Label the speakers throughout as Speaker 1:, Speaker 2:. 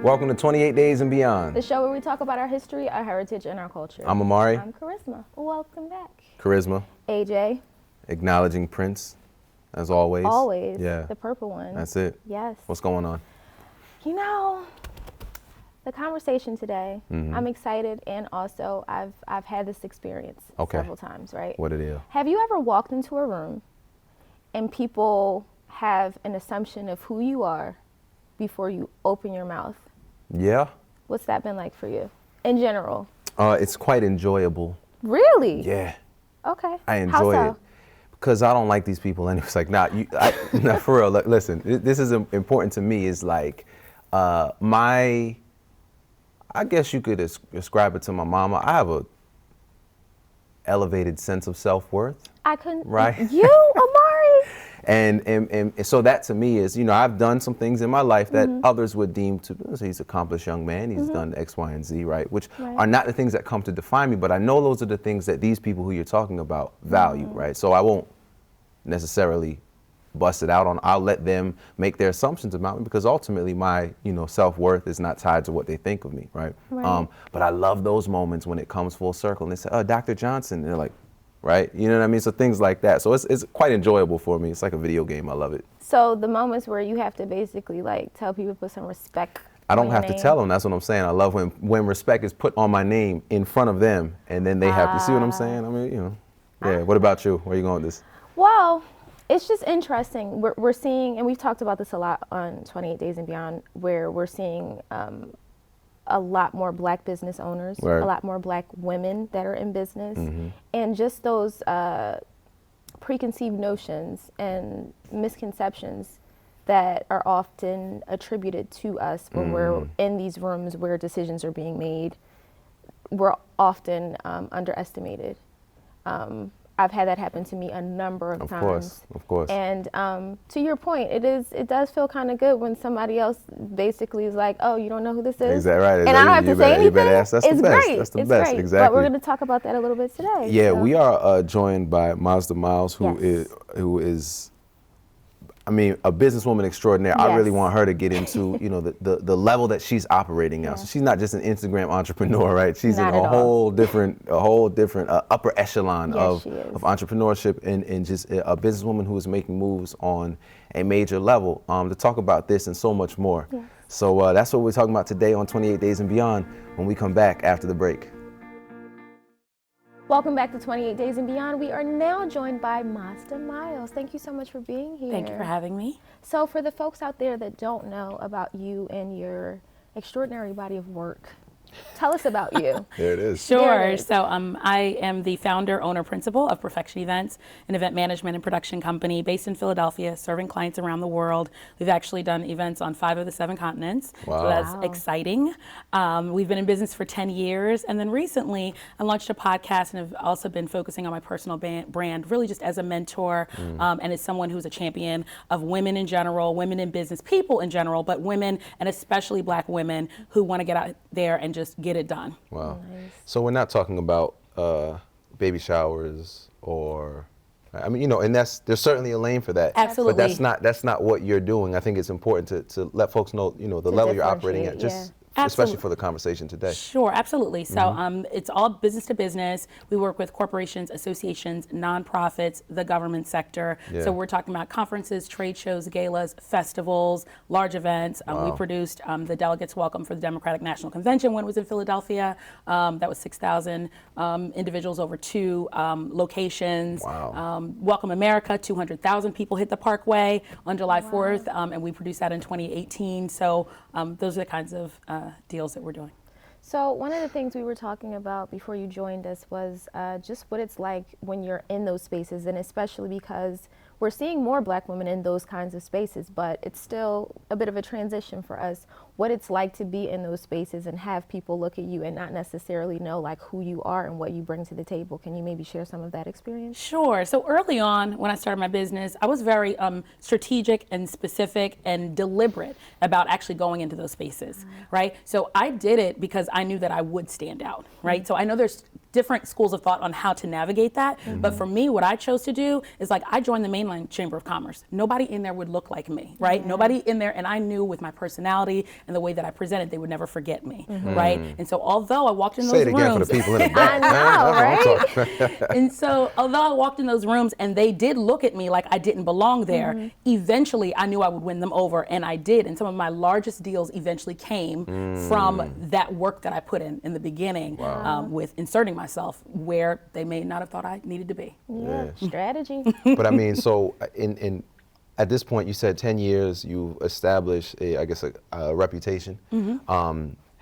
Speaker 1: Welcome to 28 Days and Beyond.
Speaker 2: The show where we talk about our history, our heritage, and our culture.
Speaker 1: I'm Amari.
Speaker 2: I'm Charisma. Welcome back.
Speaker 1: Charisma.
Speaker 2: AJ.
Speaker 1: Acknowledging Prince, as always.
Speaker 2: Always.
Speaker 1: Yeah.
Speaker 2: The purple one.
Speaker 1: That's it.
Speaker 2: Yes.
Speaker 1: What's going on?
Speaker 2: You know, the conversation today, I'm excited, and also I've had this experience several times, right?
Speaker 1: What it is?
Speaker 2: Have you ever walked into a room and people have an assumption of who you are before you open your mouth?
Speaker 1: Yeah.
Speaker 2: What's that been like for you, in general?
Speaker 1: It's quite enjoyable.
Speaker 2: Really?
Speaker 1: Yeah.
Speaker 2: Okay.
Speaker 1: I enjoy it because I don't like these people. And it's like, nah, for real. Listen, this is important to me. Is like I guess you could ascribe it to my mama. I have a elevated sense of self-worth.
Speaker 2: I couldn't.
Speaker 1: Right.
Speaker 2: You, Amari.
Speaker 1: And so that to me is, I've done some things in my life that others would deem to, he's an accomplished young man, he's done X, Y, and Z, right? Which are not the things that come to define me, but I know those are the things that these people who you're talking about value, right? So I won't necessarily bust it out on, I'll let them make their assumptions about me because ultimately my, self-worth is not tied to what they think of me, right? But I love those moments when it comes full circle and they say, oh, Dr. Johnson, and they're like, right? You know what I mean? So things like that. So it's quite enjoyable for me. It's like a video game. I love it.
Speaker 2: So the moments where you have to basically like tell people to put some respect.
Speaker 1: I don't have to tell them. That's what I'm saying. I love when respect is put on my name in front of them and then they have to see what I'm saying. I mean, yeah. What about you? Where are you going with this?
Speaker 2: Well, it's just interesting. We're seeing, and we've talked about this a lot on 28 Days and Beyond, where we're seeing a lot more Black business owners, a lot more Black women that are in business, and just those preconceived notions and misconceptions that are often attributed to us when we're in these rooms where decisions are being made, we're often underestimated. I've had that happen to me a number of times.
Speaker 1: Of course.
Speaker 2: And to your point, it does feel kind of good when somebody else basically is like, "Oh, you don't know who this is?"
Speaker 1: Is that right?
Speaker 2: And I don't have to say anything.
Speaker 1: You better ask. That's
Speaker 2: it's
Speaker 1: the best.
Speaker 2: great.
Speaker 1: That's the
Speaker 2: it's
Speaker 1: best.
Speaker 2: Great.
Speaker 1: Exactly.
Speaker 2: But we're going to talk about that a little bit today.
Speaker 1: Yeah,
Speaker 2: so.
Speaker 1: We are joined by Mazda Miles, who is, I mean, a businesswoman extraordinaire.
Speaker 2: Yes.
Speaker 1: I really want her to get into, the level that she's operating now. So she's not just an Instagram entrepreneur, right? She's
Speaker 2: Not
Speaker 1: in
Speaker 2: at
Speaker 1: a whole different upper echelon of entrepreneurship and just a businesswoman who is making moves on a major level to talk about this and so much more.
Speaker 2: Yes.
Speaker 1: So that's what we're talking about today on 28 Days and Beyond when we come back after the break.
Speaker 2: Welcome back to 28 Days and Beyond. We are now joined by Mazda Miles. Thank you so much for being here.
Speaker 3: Thank you for having me.
Speaker 2: So for the folks out there that don't know about you and your extraordinary body of work, tell us about you.
Speaker 1: There it is.
Speaker 3: Sure. So I am the founder, owner, principal of Perfection Events, an event management and production company based in Philadelphia, serving clients around the world. We've actually done events on 5 of the 7 continents.
Speaker 1: Wow.
Speaker 3: So that's exciting. We've been in business for 10 years. And then recently I launched a podcast and have also been focusing on my personal brand, really just as a mentor and as someone who's a champion of women in general, women in business, people in general, but women and especially Black women who want to get out there and just get it done.
Speaker 1: Wow. Nice. So we're not talking about baby showers or, I mean, and there's certainly a lane for that.
Speaker 3: Absolutely.
Speaker 1: But that's not what you're doing. I think it's important to let folks know, the level you're operating at, just especially for the conversation today.
Speaker 3: Sure, absolutely. So it's all business to business. We work with corporations, associations, nonprofits, the government sector.
Speaker 1: Yeah.
Speaker 3: So we're talking about conferences, trade shows, galas, festivals, large events. We produced the Delegates Welcome for the Democratic National Convention when it was in Philadelphia. That was 6,000 individuals over 2 locations.
Speaker 1: Wow.
Speaker 3: Welcome America, 200,000 people hit the Parkway on July 4th, and we produced that in 2018. So those are the kinds of deals that we're doing.
Speaker 2: So one of the things we were talking about before you joined us was just what it's like when you're in those spaces, and especially because we're seeing more Black women in those kinds of spaces, but it's still a bit of a transition for us. What it's like to be in those spaces and have people look at you and not necessarily know like who you are and what you bring to the table. Can you maybe share some of that experience?
Speaker 3: Sure. So early on when I started my business, I was very strategic and specific and deliberate about actually going into those spaces, right? So I did it because I knew that I would stand out, right? So I know there's different schools of thought on how to navigate that. But for me, what I chose to do is like, I joined the mainline Chamber of Commerce. Nobody in there would look like me, right? Nobody in there, and I knew with my personality and the way that I presented, they would never forget me, right? And so although I walked in those rooms.
Speaker 1: Say it again for the people in the back.
Speaker 2: I know, right?
Speaker 3: And so although I walked in those rooms and they did look at me like I didn't belong there, eventually I knew I would win them over, and I did. And some of my largest deals eventually came from that work that I put in the beginning, with inserting myself where they may not have thought I needed to be.
Speaker 2: Yeah. Strategy.
Speaker 1: But I mean, so in at this point, you said 10 years, you've established a reputation.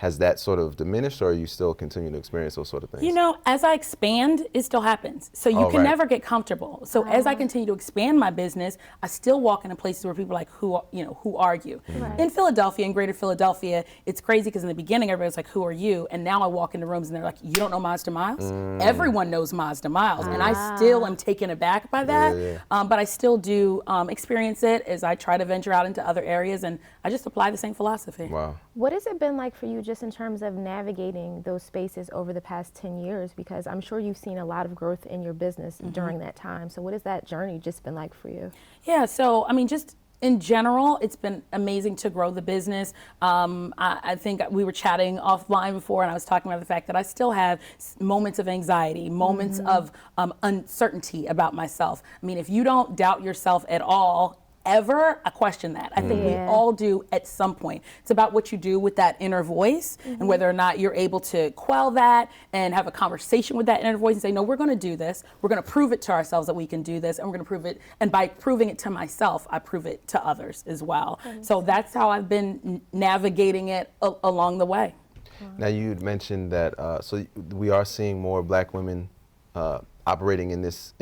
Speaker 1: Has that sort of diminished, or are you still continuing to experience those sort of things?
Speaker 3: You know, as I expand, it still happens. So you can never get comfortable. So as I continue to expand my business, I still walk into places where people are like, who are you? In Philadelphia, in greater Philadelphia, it's crazy because in the beginning, everybody's like, who are you? And now I walk into rooms and they're like, you don't know Mazda Miles? Everyone knows Mazda Miles. And I still am taken aback by that. But I still do experience it as I try to venture out into other areas, and I just apply the same philosophy.
Speaker 1: Wow.
Speaker 2: What has it been like for you just in terms of navigating those spaces over the past 10 years? Because I'm sure you've seen a lot of growth in your business during that time. So what has that journey just been like for you? Yeah,
Speaker 3: so I mean, just in general, it's been amazing to grow the business. I think we were chatting offline before, and I was talking about the fact that I still have moments of anxiety, moments of uncertainty about myself. I mean, if you don't doubt yourself at all, ever, I question that. I think we all do at some point. It's about what you do with that inner voice and whether or not you're able to quell that and have a conversation with that inner voice and say, no, we're going to do this. We're going to prove it to ourselves that we can do this, and we're going to prove it. And by proving it to myself, I prove it to others as well. So that's how I've been navigating it along the way.
Speaker 1: Now, you'd mentioned that, so we are seeing more Black women operating in this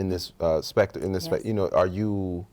Speaker 1: spectrum. You know,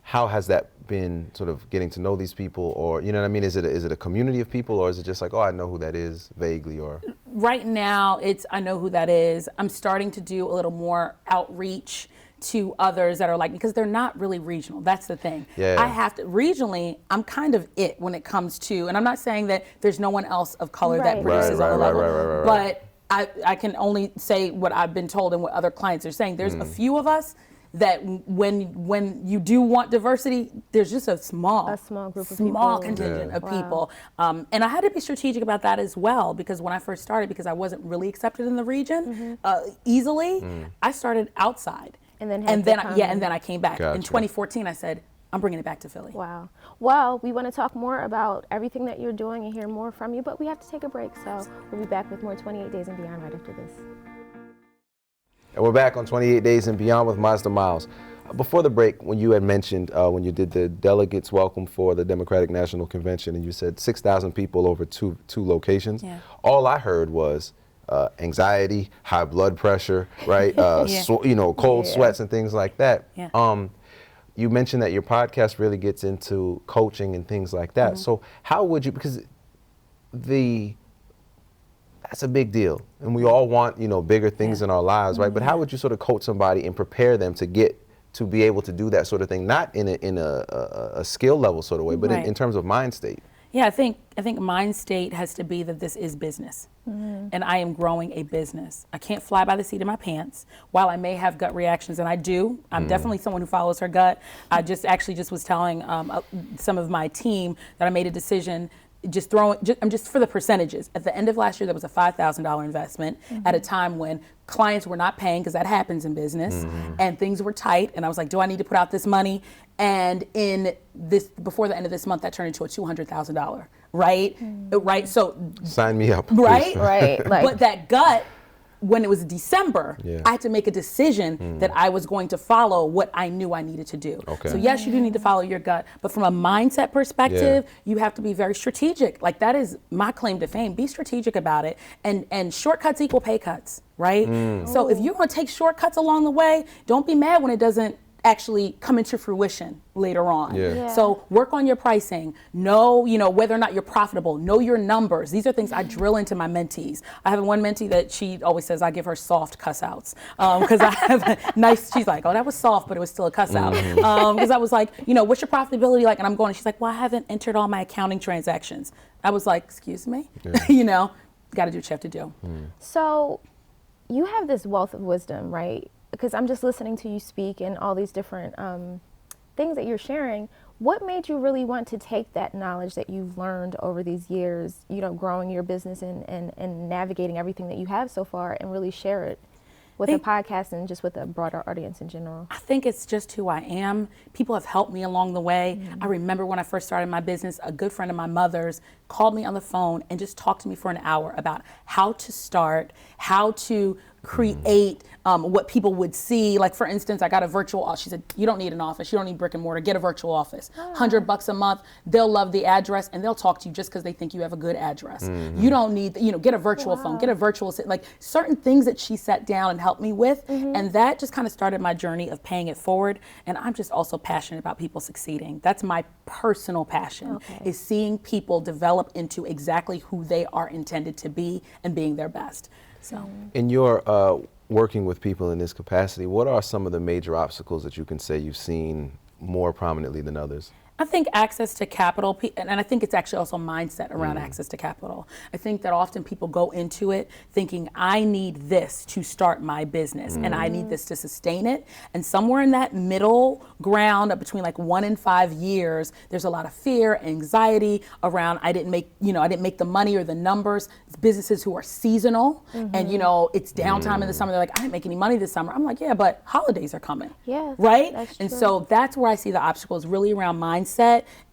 Speaker 1: how has that been, sort of getting to know these people, or, you know what I mean? Is it a community of people, or is it just like, oh, I know who that is vaguely, or?
Speaker 3: Right now, it's I know who that is. I'm starting to do a little more outreach to others that are like, because they're not really regional. That's the thing. I have to, regionally, I'm kind of it when it comes to, and I'm not saying that there's no one else of color that produces on the level, but I can only say what I've been told and what other clients are saying. There's a few of us that when you do want diversity, there's just a small group of people, contingent of people. And I had to be strategic about that as well, because when I first started, because I wasn't really accepted in the region easily, I started outside. And then I came back. In 2014, I said, I'm bringing it back to Philly.
Speaker 2: Wow. Well, we want to talk more about everything that you're doing and hear more from you, but we have to take a break. So we'll be back with more 28 Days and Beyond right after this.
Speaker 1: And we're back on 28 Days and Beyond with Mazda Miles. Before the break, when you had mentioned, when you did the delegates welcome for the Democratic National Convention, and you said 6,000 people over two locations, all I heard was anxiety, high blood pressure, right? Cold sweats and things like that. You mentioned that your podcast really gets into coaching and things like that. So how would you, because that's a big deal, and we all want, bigger things in our lives, right? But how would you sort of coach somebody and prepare them to be able to do that sort of thing, not in a skill level sort of way, but in terms of mind state?
Speaker 3: Yeah, I think mind state has to be that this is business, and I am growing a business. I can't fly by the seat of my pants. While I may have gut reactions, and I do, I'm definitely someone who follows her gut. I just was telling some of my team that I made a decision. Just for the percentages. At the end of last year, there was a $5,000 investment at a time when clients were not paying, because that happens in business, and things were tight. And I was like, do I need to put out this money? And before the end of this month, that turned into a $200,000, right? Right. So
Speaker 1: sign me up.
Speaker 3: Right. But that gut, when it was December, I had to make a decision that I was going to follow what I knew I needed to do. So yes, you do need to follow your gut, but from a mindset perspective, you have to be very strategic. Like, that is my claim to fame. Be strategic about it. And shortcuts equal pay cuts, right? So if you're going to take shortcuts along the way, don't be mad when it doesn't actually come into fruition later on. So work on your pricing. Know, whether or not you're profitable. Know your numbers. These are things I drill into my mentees. I have one mentee that she always says I give her soft cuss outs, because I have a nice, she's like, oh, that was soft, but it was still a cuss out. Because I was like, what's your profitability like? And I'm going, and she's like, well, I haven't entered all my accounting transactions. I was like, excuse me? Got to do what you have to do.
Speaker 2: So you have this wealth of wisdom, right? Because I'm just listening to you speak and all these different things that you're sharing. What made you really want to take that knowledge that you've learned over these years, you know, growing your business and navigating everything that you have so far, and really share it with a podcast and just with a broader audience in general?
Speaker 3: I think it's just who I am. People have helped me along the way. I remember when I first started my business, a good friend of my mother's called me on the phone and just talked to me for an hour about how to start, how to create what people would see. Like, for instance, I got a virtual office. She said, you don't need an office. You don't need brick and mortar. Get a virtual office. $100 a month. They'll love the address and they'll talk to you just because they think you have a good address. You don't need, get a virtual phone, get a virtual, like certain things that she sat down and helped me with. And that just kind of started my journey of paying it forward. And I'm just also passionate about people succeeding. That's my personal passion, is seeing people develop into exactly who they are intended to be and being their best. So,
Speaker 1: in your working with people in this capacity, what are some of the major obstacles that you can say you've seen more prominently than others?
Speaker 3: I think access to capital, and I think it's actually also mindset around access to capital. I think that often people go into it thinking, I need this to start my business and I need this to sustain it. And somewhere in that middle ground between like 1 and 5 years, there's a lot of fear, anxiety around, I didn't make the money or the numbers. It's businesses who are seasonal and it's downtime in the summer. They're like, I didn't make any money this summer. I'm like, yeah, but holidays are coming.
Speaker 2: Yeah.
Speaker 3: Right?
Speaker 2: That's
Speaker 3: and
Speaker 2: true.
Speaker 3: so that's where I see the obstacles really around mindset.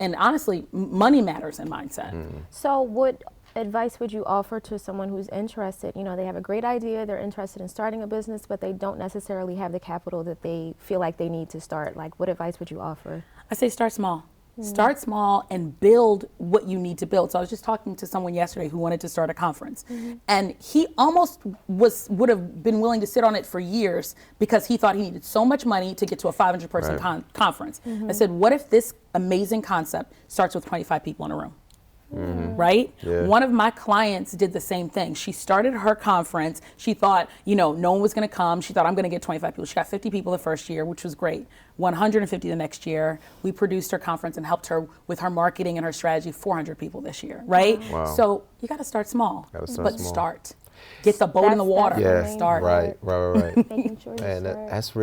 Speaker 3: And honestly, money matters in mindset.
Speaker 2: So what advice would you offer to someone who's interested? You know, they have a great idea, they're interested in starting a business, but they don't necessarily have the capital that they feel like they need to start. Like, what advice would you offer?
Speaker 3: I say start small. Start small and build what you need to build. So I was just talking to someone yesterday who wanted to start a conference, and he almost would have been willing to sit on it for years because he thought he needed so much money to get to a 500-person conference. I said, what if this amazing concept starts with 25 people in a room? Right?
Speaker 1: Yeah.
Speaker 3: One of my clients did the same thing. She started her conference. She thought, no one was going to come. She thought, I'm going to get 25 people. She got 50 people the first year, which was great. 150 the next year. We produced her conference and helped her with her marketing and her strategy. 400 people this year, right?
Speaker 1: Wow.
Speaker 3: So you got to start small,
Speaker 1: small.
Speaker 3: Start. Get the boat in the water.
Speaker 1: Yeah,
Speaker 3: Start.
Speaker 1: Right.
Speaker 2: Making sure you
Speaker 1: And
Speaker 2: start.
Speaker 1: that's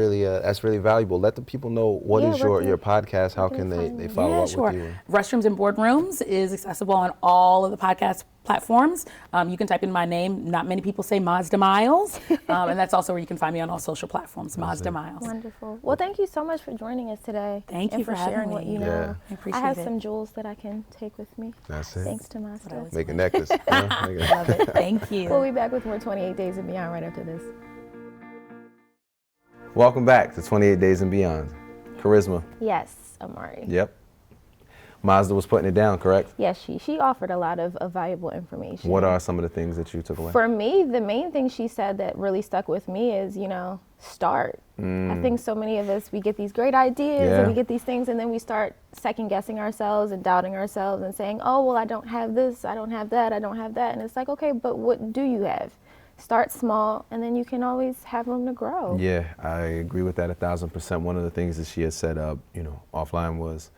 Speaker 1: really valuable. Let the people know what is your podcast. How can they follow up with you?
Speaker 3: Restrooms and Boardrooms is accessible on all of the podcast platforms. You can type in my name. Not many people say Mazda Miles. And that's also where you can find me on all social platforms, Mazda Miles.
Speaker 2: Wonderful. Well, thank you so much for joining us today.
Speaker 3: Thank you
Speaker 2: for
Speaker 3: having
Speaker 2: sharing
Speaker 3: me.
Speaker 2: what you know.
Speaker 1: Yeah.
Speaker 3: I appreciate
Speaker 2: I have
Speaker 3: it.
Speaker 2: some jewels that I can take with me.
Speaker 1: That's it.
Speaker 2: Thanks to Mazda.
Speaker 1: Make a necklace.
Speaker 3: Love it. Thank you.
Speaker 2: We'll be back with more 28 Days and Beyond right after this.
Speaker 1: Welcome back to 28 Days and Beyond. Charisma.
Speaker 2: Yes, Amari.
Speaker 1: Yep. Mazda was putting it down, correct?
Speaker 2: Yes, she offered a lot of valuable information.
Speaker 1: What are some of the things that you took away?
Speaker 2: For me, the main thing she said that really stuck with me is, start. I think so many of us, we get these great ideas and we get these things and then we start second guessing ourselves and doubting ourselves and saying, oh, well, I don't have this, I don't have that, I don't have that. And it's like, okay, but what do you have? Start small and then you can always have room to grow.
Speaker 1: Yeah, I agree with that 1,000%. One of the things that she had said, offline was,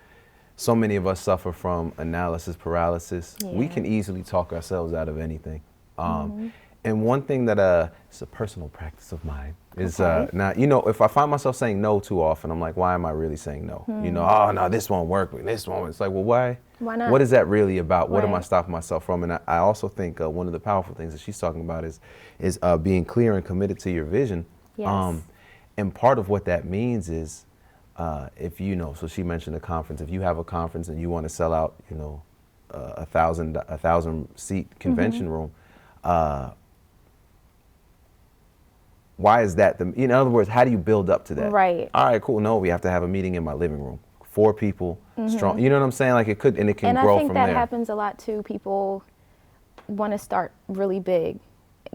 Speaker 1: so many of us suffer from analysis paralysis.
Speaker 2: Yeah.
Speaker 1: We can easily talk ourselves out of anything. And one thing that it's a personal practice of mine is not, if I find myself saying no too often, I'm like, why am I really saying no? Oh no, this won't work. This won't. It's like, well, why?
Speaker 2: Why not?
Speaker 1: What is that really about? What am I
Speaker 2: Right.
Speaker 1: stopping myself from? And I also think one of the powerful things that she's talking about is being clear and committed to your vision.
Speaker 2: Yes.
Speaker 1: And part of what that means is, if so she mentioned a conference. If you have a conference and you want to sell out, a 1,000 seat convention room, why is that? In other words, how do you build up to that?
Speaker 2: Right.
Speaker 1: All right, cool. No, we have to have a meeting in my living room. 4 people strong. You know what I'm saying? Like it can
Speaker 2: And
Speaker 1: grow
Speaker 2: I think
Speaker 1: from
Speaker 2: that
Speaker 1: there.
Speaker 2: happens a lot too. People want to start really big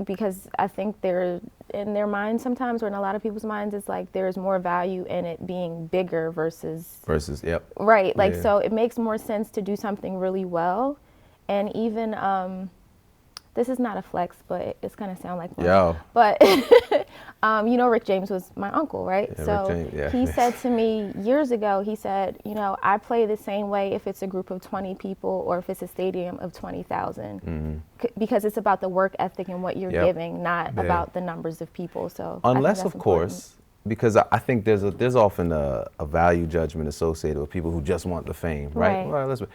Speaker 2: because I think they're in their minds sometimes, or in a lot of people's minds, it's like there's more value in it being bigger versus.
Speaker 1: Yep.
Speaker 2: Right. Like,
Speaker 1: Yeah.
Speaker 2: so it makes more sense to do something really well. And even this is not a flex, but it's going to sound like one.
Speaker 1: Yo.
Speaker 2: But, you know, Rick James was my uncle, right?
Speaker 1: Yeah,
Speaker 2: so
Speaker 1: Rick James, yeah.
Speaker 2: he said to me years ago, he said, you know, I play the same way if it's a group of 20 people or if it's a stadium of 20,000. Because it's about the work ethic and what you're giving, not about the numbers of people. So
Speaker 1: unless, of course, because I think there's often a value judgment associated with people who just want the fame, right? Well, listen,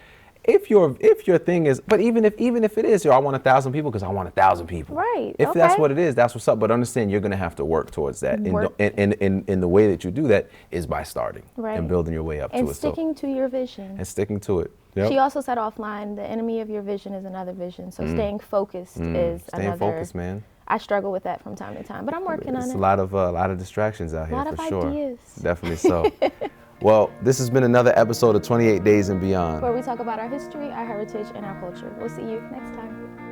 Speaker 1: if your thing is, but even if it is, I want 1,000 people because I want 1,000 people.
Speaker 2: Right.
Speaker 1: If that's what it is, that's what's up. But understand, you're going to have to work towards that. In the way that you do that is by starting and building your way up to it.
Speaker 2: And sticking to your vision.
Speaker 1: And sticking to it. Yep.
Speaker 2: She also said offline, the enemy of your vision is another vision. So staying focused is another.
Speaker 1: Staying focused, man.
Speaker 2: I struggle with that from time to time, but I'm working on it.
Speaker 1: It's a lot of distractions out here, for sure.
Speaker 2: A lot of ideas.
Speaker 1: Definitely so. Well, this has been another episode of 28 Days and Beyond,
Speaker 2: where we talk about our history, our heritage, and our culture. We'll see you next time.